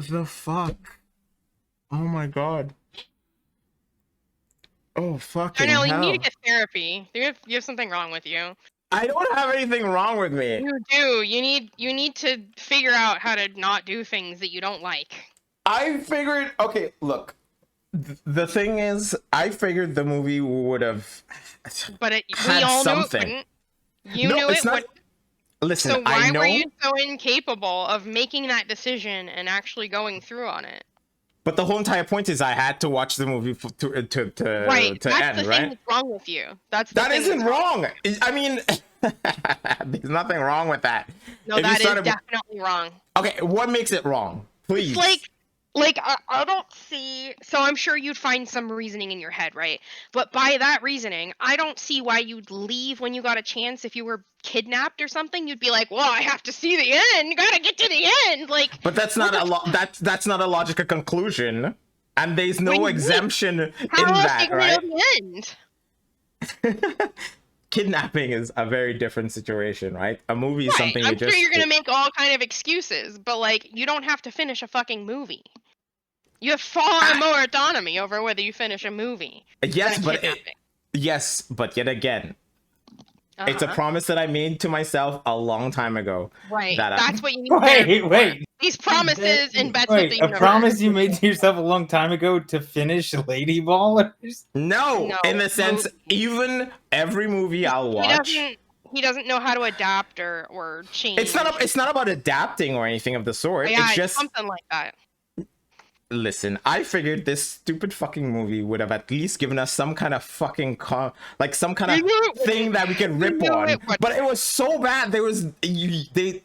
the fuck? Oh my god. Oh fucking Darnell, you need to hell. get therapy. You have something wrong with you. I don't have anything wrong with me. You do. You need to figure out how to not do things that you don't like. I figured, okay, look. The thing is, I figured the movie would have But we had all something. knew it wouldn't. You No, knew it's it not. wouldn't. Listen, So I why know. were you so incapable of making that decision and actually going through on it? But the whole entire point is I had to watch the movie to Right. That's end, the right? thing that's wrong with you. That's the That thing isn't that's wrong. I mean, there's nothing wrong with that. No, that is definitely wrong. Okay, what makes it wrong? Please. It's like I don't see. So I'm sure you'd find some reasoning in your head, right? But by that reasoning, I don't see why you'd leave when you got a chance. If you were kidnapped or something, you'd be like, "Well, I have to see the end. Gotta get to the end." Like, but that's not that's not a logical conclusion, and there's no exemption in that, right? The end? Kidnapping is a very different situation, right? A movie is something I'm sure you're gonna make all kind of excuses, but like, you don't have to finish a fucking movie. You have far more autonomy over whether you finish a movie. Yes, but yet again, it's a promise that I made to myself a long time ago. Right. That That's what you need. Wait. These promises and bets with the universe. A promise you made to yourself a long time ago to finish Lady Ballers? No, in the sense, even every movie I'll watch. He doesn't know how to adapt or change. It's not about adapting or anything of the sort. Yeah, it's just something like that. Listen, I figured this stupid fucking movie would have at least given us some kind of fucking some kind of thing that we could rip on. But it was so bad. There was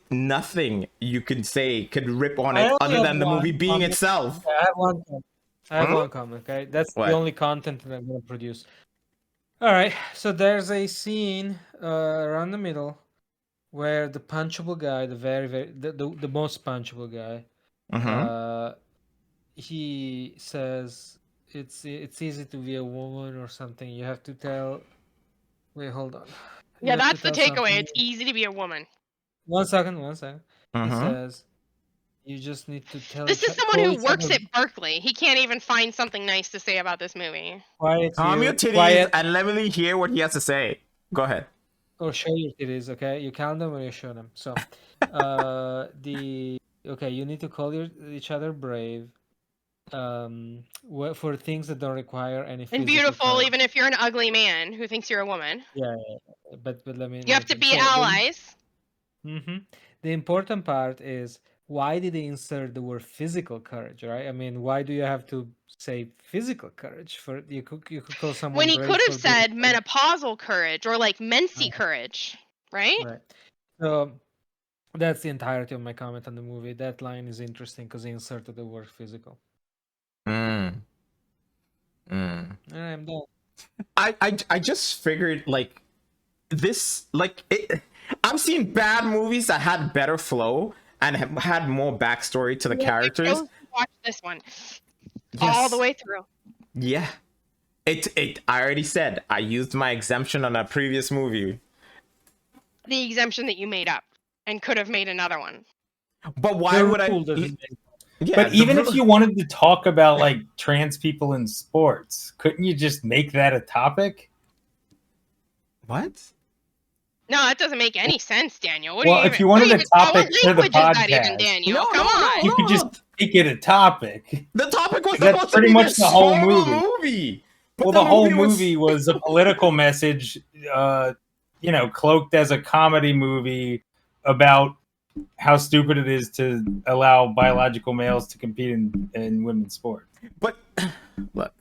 nothing you could say could rip on it other than the movie being itself. I have one comment. Okay, that's the only content that I'm gonna produce. All right, so there's a scene around the middle where the punchable guy, the most punchable guy, he says it's easy to be a woman or something. You have to tell. Wait, hold on. Yeah, that's the takeaway. It's easy to be a woman. One second. He says you just need to tell. This is someone who works at Berkeley. He can't even find something nice to say about this movie. Quiet. Calm your titties and let me hear what he has to say. Go ahead. Or show your titties, okay? You count them or you show them. So, you need to call each other brave. For things that don't require any. And beautiful, even if you're an ugly man who thinks you're a woman. Yeah. But let me. You have to be allies. The important part is, why did they insert the word physical courage, right? I mean, why do you have to say physical courage? For you could call someone when he could have said menopausal courage or like mency courage, right? Right. So that's the entirety of my comment on the movie. That line is interesting because he inserted the word physical. I'm done. I just figured this I've seen bad movies that had better flow and had more backstory to the characters. Watch this one all the way through. Yeah, I already said I used my exemption on a previous movie. The exemption that you made up and could have made another one. But why would I? Yeah, but even if you wanted to talk about like trans people in sports, couldn't you just make that a topic? What? No, it doesn't make any sense, Daniel. If you wanted a topic for the podcast, Daniel? Come on. You could just make it a topic. The topic was that's pretty much the whole movie. Well, the whole movie was a political message, cloaked as a comedy movie about how stupid it is to allow biological males to compete in women's sport. But look,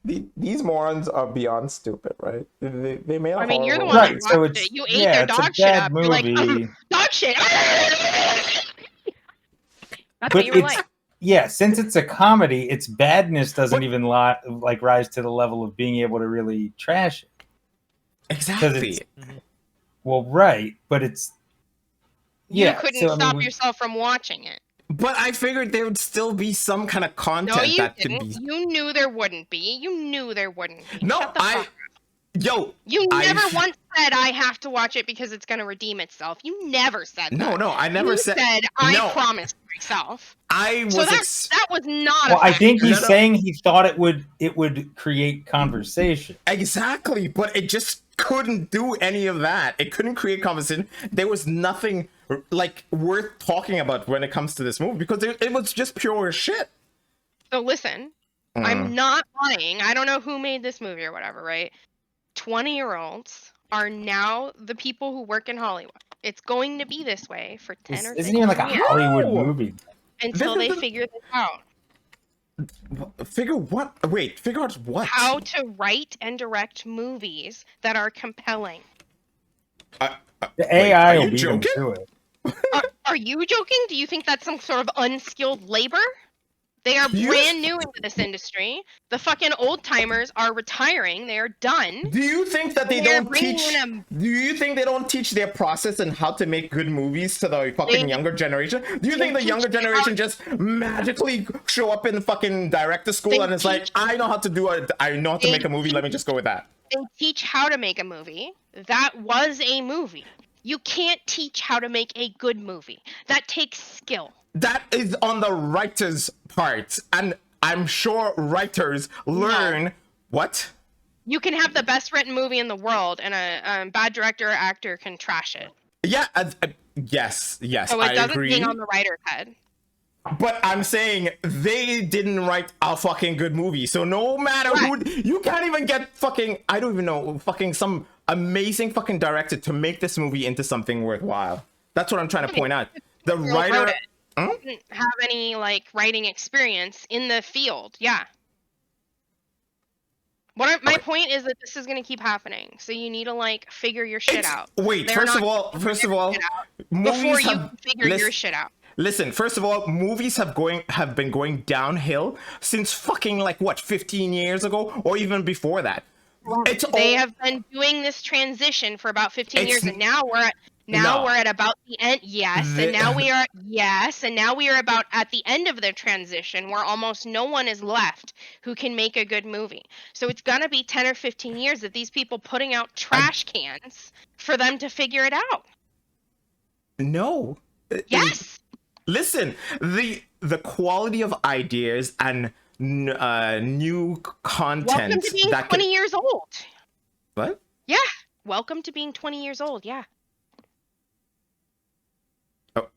these morons are beyond stupid, right? They made. I mean, you're the one that watched it. You ate their dog shit up. You're like, dog shit. That's what you were like. Yeah, since it's a comedy, its badness doesn't even rise to the level of being able to really trash it. Exactly. But it's. You couldn't stop yourself from watching it. But I figured there would still be some kind of content that could be. You knew there wouldn't be. You knew there wouldn't be. No, Yo, You never once said I have to watch it because it's gonna redeem itself. You never said that. No, I never said. I promised myself. I was. So that was not. Well, I think he's saying he thought it would create conversation. Exactly, but it just couldn't do any of that. It couldn't create conversation. There was nothing like worth talking about when it comes to this movie because it was just pure shit. So listen, I'm not lying. I don't know who made this movie or whatever, right? 20-year-olds are now the people who work in Hollywood. It's going to be this way for 10 or 15 isn't even like a Hollywood movie until they figure this out. Figure what? Wait, figure out what? How to write and direct movies that are compelling. The AI will beat them to it. Are you joking? Do you think that's some sort of unskilled labor? They are brand new into this industry. The fucking old timers are retiring. They are done. Do you think that they don't teach? Do you think they don't teach their process and how to make good movies to the fucking younger generation? Do you think the younger generation just magically show up in fucking director school and it's like, I know how to do it. I know how to make a movie. Let me just go with that. They teach how to make a movie. That was a movie. You can't teach how to make a good movie. That takes skill. That is on the writer's part, and I'm sure writers learn what? You can have the best written movie in the world, and a bad director or actor can trash it. Yeah, yes, so it doesn't agree. hang on the writer's head. But I'm saying they didn't write a fucking good movie, so no matter who, you can't even get fucking, I don't even know, fucking some amazing fucking director to make this movie into something worthwhile. That's what I'm trying to point out. The writer didn't have any like writing experience in the field. Yeah. My point is that this is going to keep happening. So you need to like figure your shit out. Wait, first of all, before you figure your shit out. Listen, first of all, movies have been going downhill since fucking like what, 15 years ago or even before that. They have been doing this transition for about 15 years, and now we're at about the end. And now we are about at the end of the transition where almost no one is left who can make a good movie. So it's gonna be 10 or 15 years of these people putting out trash cans for them to figure it out. No. Yes. Listen, the quality of ideas and new content. Welcome to being 20 years old. What? Yeah. Welcome to being 20 years old. Yeah. Oh.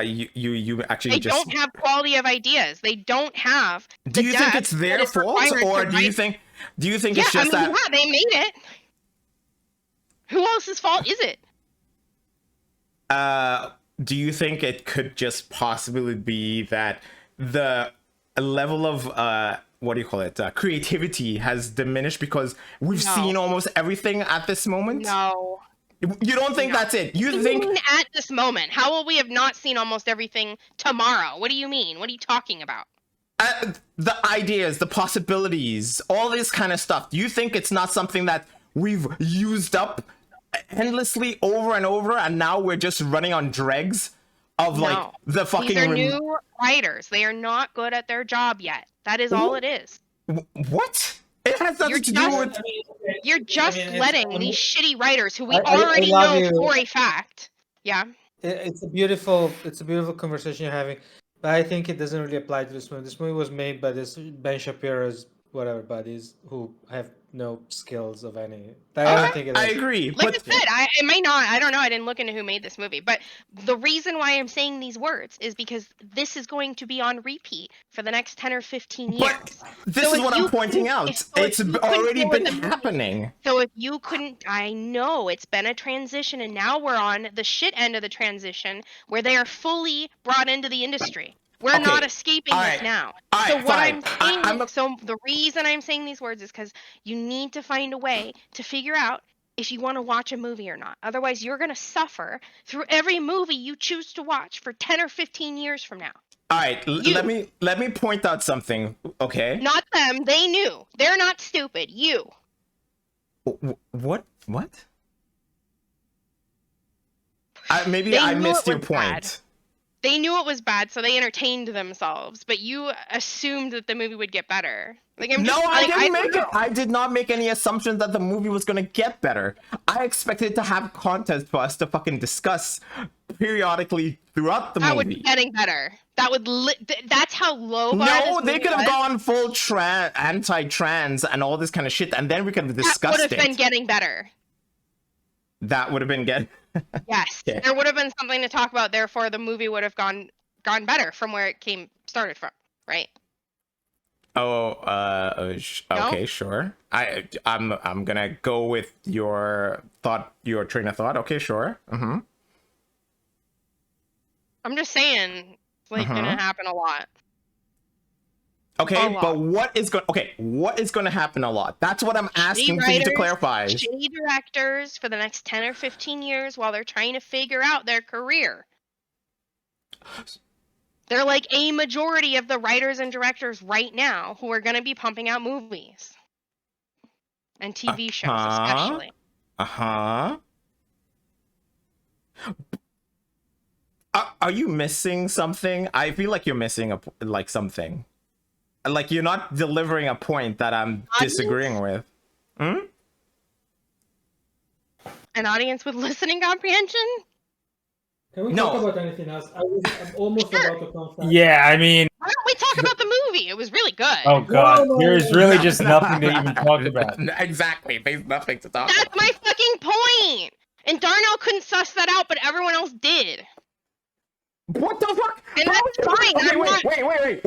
You actually they don't have quality of ideas. They don't have. Do you think it's their fault, or do you think it's just that? Yeah, they made it. Who else's fault is it? Do you think it could just possibly be that the level of what do you call it, creativity has diminished because we've seen almost everything at this moment? No. You don't think that's it? You think at this moment? How will we have not seen almost everything tomorrow? What do you mean? What are you talking about? The ideas, the possibilities, all this kind of stuff. Do you think it's not something that we've used up endlessly over and over, and now we're just running on dregs of like the fucking? These are new writers. They are not good at their job yet. That is all it is. What? It has nothing to do with. You're just letting these shitty writers who we already know for a fact. Yeah. It's a beautiful conversation you're having, but I think it doesn't really apply to this movie. This movie was made by this Ben Shapiro's whatever buddies who have no skills of any. I agree. Like I said, it might not. I don't know. I didn't look into who made this movie, but the reason why I'm saying these words is because this is going to be on repeat for the next 10 or 15 years. But this is what I'm pointing out. It's already been happening. So if you couldn't, I know it's been a transition, and now we're on the shit end of the transition where they are fully brought into the industry. We're not escaping this now. So what I'm saying, so the reason I'm saying these words is because you need to find a way to figure out if you want to watch a movie or not. Otherwise, you're going to suffer through every movie you choose to watch for 10 or 15 years from now. All right, let me point out something, okay? Not them. They knew. They're not stupid. You. What? Maybe I missed your point. They knew it was bad, so they entertained themselves. But you assumed that the movie would get better. Like I did not make any assumptions that the movie was gonna get better. I expected to have content for us to fucking discuss periodically throughout the movie. That would be getting better. That would that's how low bar No, they could have gone full anti-trans and all this kind of shit, and then we could have discussed it. That would have been getting better. That would have been getting. Yes, Okay. there would have been something to talk about. Therefore, the movie would have gone better from where it started from, right? Oh, okay, sure. I'm gonna go with your train of thought. Okay, sure. Mm-hmm. I'm just saying, it's like gonna happen a lot. Okay, but what is going to happen a lot? That's what I'm asking for you to clarify. Shitty directors for the next 10 or 15 years while they're trying to figure out their career. They're like a majority of the writers and directors right now who are going to be pumping out movies. And TV shows, especially. Are you missing something? I feel like you're missing something. Like you're not delivering a point that I'm disagreeing with. An audience with listening comprehension? Can we talk about anything else? I'm almost about to confess. Yeah, I mean... Why don't we talk about the movie? It was really good. Oh, God. There's really just nothing to even talk about. Exactly. There's nothing to talk about. That's my fucking point! And Darnell couldn't suss that out, but everyone else did. What the fuck? And that's fine. Wait.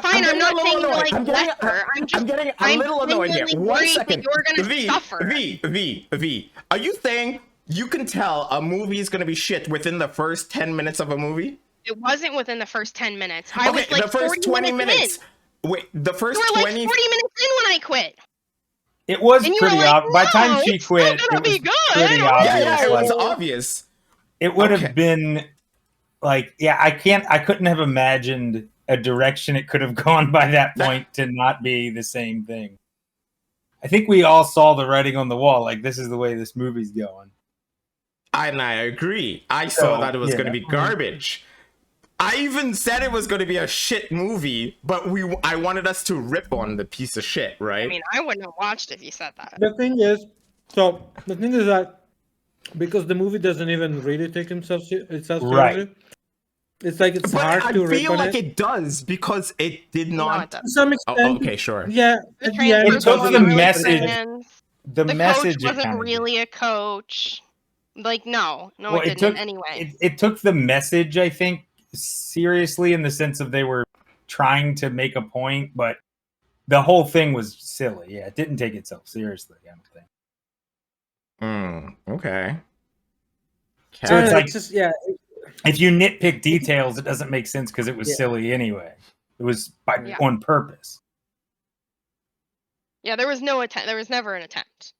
Fine, I'm not saying you're like lesser. I'm getting a little annoyed here. 1 second. You're gonna suffer. V. Are you saying you can tell a movie is gonna be shit within the first 10 minutes of a movie? It wasn't within the first 10 minutes. I was like the first 20 minutes. Wait, the first 20 like 40 minutes in when I quit. It was pretty obvious. By the time she it's quit, still gonna it was be good. pretty obvious. Yeah, it was obvious. It would have been like, I couldn't have imagined a direction it could have gone by that point to not be the same thing. I think we all saw the writing on the wall. Like, this is the way this movie's going. And I agree. I saw that it was going to be garbage. I even said it was going to be a shit movie, but I wanted us to rip on the piece of shit, right? I mean, I wouldn't have watched if you said that. The thing is that because the movie doesn't even really take itself seriously, right? It's like it's hard to rip on it. I feel like it does because it did not. To some extent. Oh, okay, sure. Yeah. It took the message. The message coach wasn't really a coach. Like, no, it didn't. Anyway, it took the message, I think, seriously in the sense of they were trying to make a point, but the whole thing was silly. Yeah, it didn't take itself seriously, I don't think. Okay. So it's like, if you nitpick details, it doesn't make sense because it was silly anyway. It was on purpose. Yeah, there was no attempt. There was never an attempt.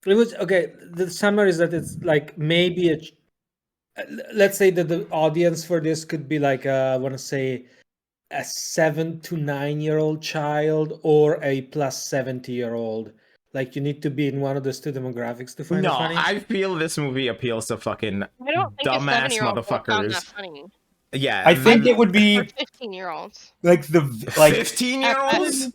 It was okay. The summary is that it's like maybe let's say that the audience for this could be like I want to say a 7 to 9-year-old child or a plus 70-year-old. Like, you need to be in one of those two demographics to find it funny. No, I feel this movie appeals to fucking dumbass motherfuckers. Yeah, I think it would be 15-year-olds. Like 15-year-olds,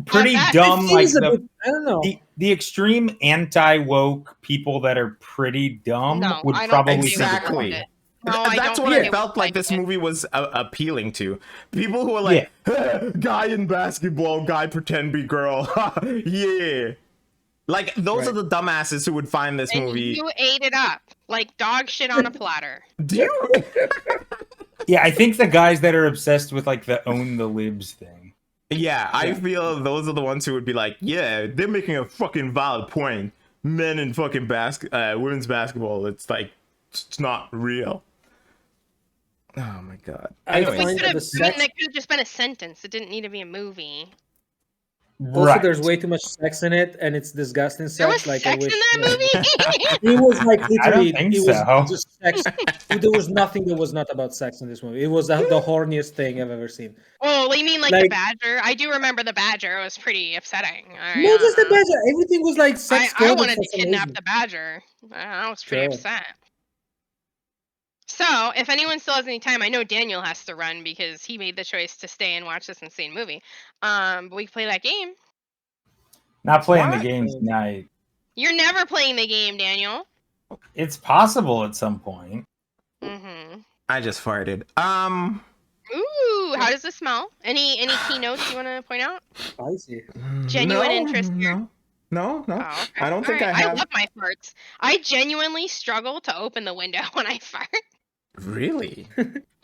pretty dumb. Like I don't know. The extreme anti-woke people that are pretty dumb would probably exactly. That's what I felt like this movie was appealing to. People who are like, guy in basketball, guy pretend be girl. Yeah. Like, those are the dumbasses who would find this movie. You ate it up like dog shit on a platter. Do you? Yeah, I think the guys that are obsessed with like the own the libs thing. Yeah, I feel those are the ones who would be like, yeah, they're making a fucking valid point. Men in fucking women's basketball, it's like, it's not real. Oh my god. That could have just been a sentence. It didn't need to be a movie. Also, there's way too much sex in it, and it's disgusting sex. There was sex in that movie? It was like literally. I don't think was just sex. There was nothing that was not about sex in this movie. It was the horniest thing I've ever seen. Oh, you mean like the Badger? I do remember the Badger. It was pretty upsetting. No, just the Badger. Everything was like sex. I wanted to kidnap the Badger. I was pretty upset. So, if anyone still has any time, I know Daniel has to run because he made the choice to stay and watch this insane movie. But we can play that game. Not playing What? the game tonight. You're never playing the game, Daniel. It's possible at some point. Mm-hmm. I just farted. Ooh, how does this smell? Any keynotes you want to point out? Spicy. Genuine interest here? No. Oh, okay. I don't think Alright. I have. I love my farts. I genuinely struggle to open the window when I fart. Really?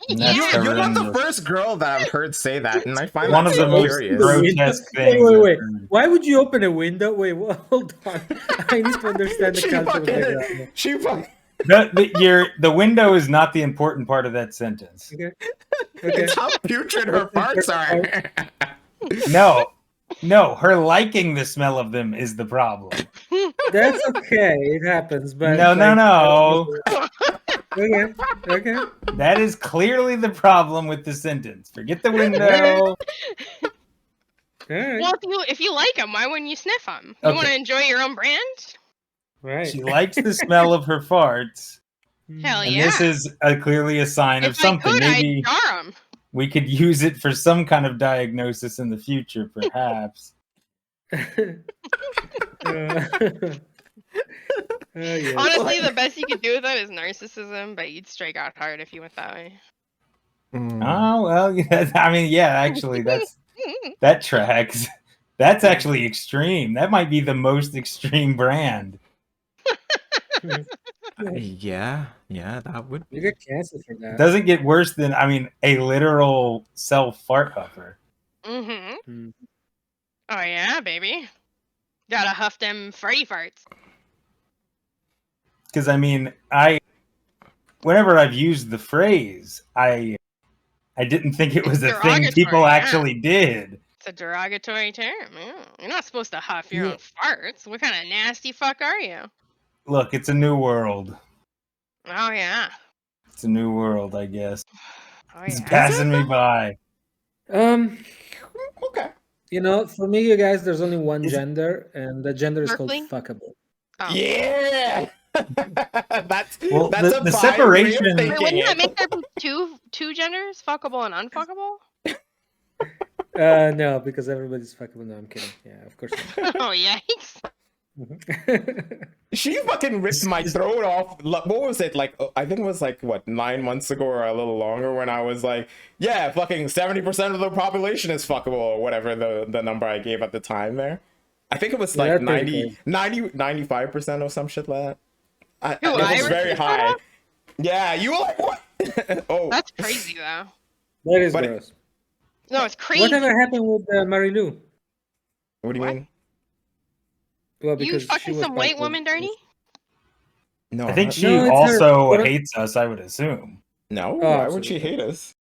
Yeah. You're not the first girl that I've heard say that, and I find One that of so the most curious. grotesque Wait, things. wait. Why would you open a window? Wait, hold on. I need to understand the She culture of the fucking. background. She fucking. The window is not the important part of that sentence. Okay. It's how putrid her farts are. No, her liking the smell of them is the problem. That's okay. It happens, but No. Okay. That is clearly the problem with the sentence. Forget the window. All right. Well, if you like them, why wouldn't you sniff them? You want to enjoy your own brand? Right. She likes the smell of her farts. Hell And yeah. this is clearly a sign of If something. I could, Maybe I'd jar 'em. we could use it for some kind of diagnosis in the future, perhaps. Yes. Honestly, the best you could do with that is narcissism, but you'd strike out hard if you went that way. Oh, well, yeah, I mean, yeah, actually, that tracks. That's actually extreme. That might be the most extreme brand. Yeah, that would You be. get canceled for that. It doesn't get worse than, I mean, a literal self-fart huffer. Mm-hmm. Oh yeah, baby. Gotta huff them farty farts. Because, I mean, whenever I've used the phrase, I didn't think it was a thing people Derogatory, actually did. It's a derogatory term. Yeah. You're not supposed to huff your own farts. What kind of nasty fuck are you? Look, it's a new world. Oh yeah. It's a new world, I guess. Oh It's yeah. passing me by. Okay. You know, for me, you guys, there's only one gender, and the gender is called Berkeley? fuckable. Oh. Yeah. that's Well, that's the separation. Wait, wouldn't that make there be two genders, fuckable and unfuckable? No, because everybody's fuckable. No, I'm kidding. Yeah, of course not. Oh yikes! She fucking ripped my throat off. What was it like? I think it was like what 9 months ago or a little longer when I was like, yeah, fucking 70% of the population is fuckable or whatever the number I gave at the time there. I think it was like 95% or some shit like that. It was very high. Yeah, you were like, what? Oh, that's crazy though. That is gross. No, it's crazy. Whatever happened with Marilu? What do you mean? Well, you fucking some white woman, Darnie? No, I think she also hates us, I would assume. No, why would she hate us?